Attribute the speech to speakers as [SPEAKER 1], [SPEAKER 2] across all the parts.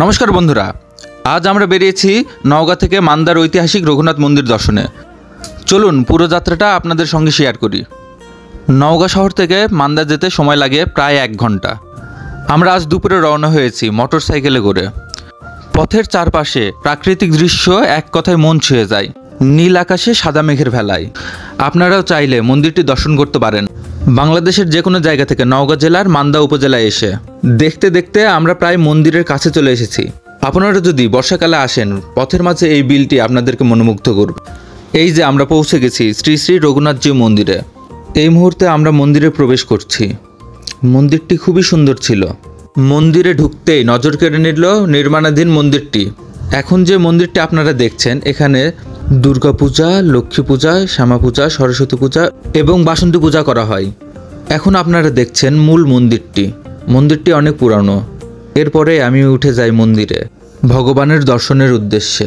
[SPEAKER 1] নমস্কার বন্ধুরা, আজ আমরা বেরিয়েছি নওগাঁ থেকে মান্দার ঐতিহাসিক রঘুনাথ মন্দির দর্শনে। চলুন পুরো যাত্রাটা আপনাদের সঙ্গে শেয়ার করি। নওগাঁ শহর থেকে মান্দা যেতে সময় লাগে প্রায় 1 ঘন্টা। আমরা আজ দুপুরে রওনা হয়েছি মোটর সাইকেলে করে। পথের চারপাশে প্রাকৃতিক দৃশ্য এক কথায় মন ছুঁয়ে যায়। নীল আকাশে সাদা মেঘের ভেলায়। আপনারাও চাইলে মন্দিরটি দর্শন করতে পারেন বাংলাদেশের যে কোনো জায়গা থেকে নওগাঁ জেলার মান্দা উপজেলায় এসে। দেখতে দেখতে আমরা প্রায় মন্দিরের কাছে চলে এসেছি। আপনারা যদি বর্ষাকালে আসেন, পথের মাঝে এই বিলটি আপনাদেরকে মনোমুগ্ধ করবে। এই যে আমরা পৌঁছে গেছি শ্রী শ্রী রঘুনাথজি মন্দিরে। এই মুহূর্তে আমরা মন্দিরে প্রবেশ করছি। মন্দিরটি খুবই সুন্দর ছিল। মন্দিরে ঢুকতেই নজর কেড়ে নিল নির্মাণাধীন মন্দিরটি। এখন যে মন্দিরটি আপনারা দেখছেন, এখানে দুর্গা পূজা, লক্ষ্মী পূজা, শ্যামা পূজা, সরস্বতী পূজা এবং বাসন্তী পূজা করা হয়। এখন আপনারা দেখছেন মূল মন্দিরটি। মন্দিরটি অনেক পুরানো। এরপরে আমি উঠে যাই মন্দিরে ভগবানের দর্শনের উদ্দেশ্যে।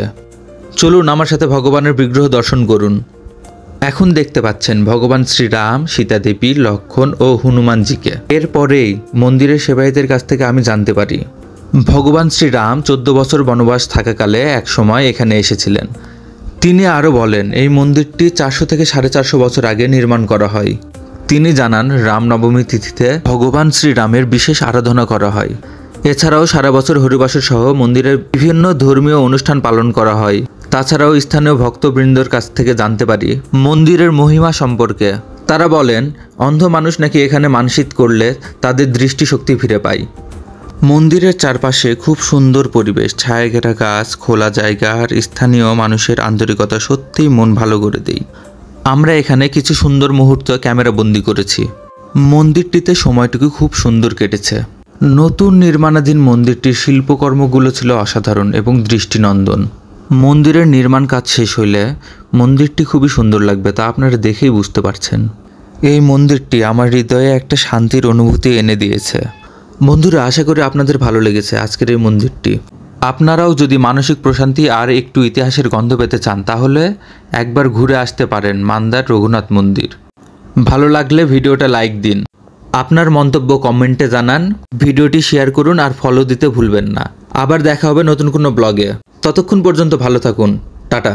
[SPEAKER 1] চলুন আমার সাথে ভগবানের বিগ্রহ দর্শন করুন। এখন দেখতে পাচ্ছেন ভগবান শ্রীরাম, সীতা দেবী, লক্ষ্মণ ও হনুমানজিকে। এরপরেই মন্দিরের সেবায়িতের কাছ থেকে আমি জানতে পারি ভগবান শ্রীরাম 14 বছর বনবাস থাকাকালে এক সময় এখানে এসেছিলেন। তিনি আরও বলেন এই মন্দিরটি 400 থেকে 450 বছর আগে নির্মাণ করা হয়। তিনি জানান রামনবমী তিথিতে ভগবান শ্রীরামের বিশেষ আরাধনা করা হয়। এছাড়াও সারা বছর হরিবাসর সহ মন্দিরের বিভিন্ন ধর্মীয় অনুষ্ঠান পালন করা হয়। তাছাড়াও স্থানীয় ভক্তবৃন্দর কাছ থেকে জানতে পারি মন্দিরের মহিমা সম্পর্কে। তারা বলেন অন্ধ মানুষ নাকি এখানে মানসিক করলে তাদের দৃষ্টিশক্তি ফিরে পায়। মন্দিরের চারপাশে খুব সুন্দর পরিবেশ, ছায়া ঘেরা গাছ, খোলা জায়গা আর স্থানীয় মানুষের আন্তরিকতা সত্যিই মন ভালো করে দেয়। আমরা এখানে কিছু সুন্দর মুহূর্ত ক্যামেরা বন্দি করেছি। মন্দিরটিতে সময়টুকু খুব সুন্দর কেটেছে। নতুন নির্মাণাধীন মন্দিরটির শিল্পকর্মগুলো ছিল অসাধারণ এবং দৃষ্টিনন্দন। মন্দিরের নির্মাণ কাজ শেষ হইলে মন্দিরটি খুবই সুন্দর লাগবে, তা আপনারা দেখেই বুঝতে পারছেন। এই মন্দিরটি আমার হৃদয়ে একটা শান্তির অনুভূতি এনে দিয়েছে। বন্ধুরা, আশা করি আপনাদের ভালো লেগেছে আজকের এই মন্দিরটি। আপনারাও যদি মানসিক প্রশান্তি আর একটু ইতিহাসের গন্ধ পেতে চান, তাহলে একবার ঘুরে আসতে পারেন মান্দার রঘুনাথ মন্দির। ভালো লাগলে ভিডিওটা লাইক দিন, আপনার মন্তব্য কমেন্টে জানান, ভিডিওটি শেয়ার করুন আর ফলো দিতে ভুলবেন না। আবার দেখা হবে নতুন কোনো ব্লগে। ততক্ষণ পর্যন্ত ভালো থাকুন। টাটা।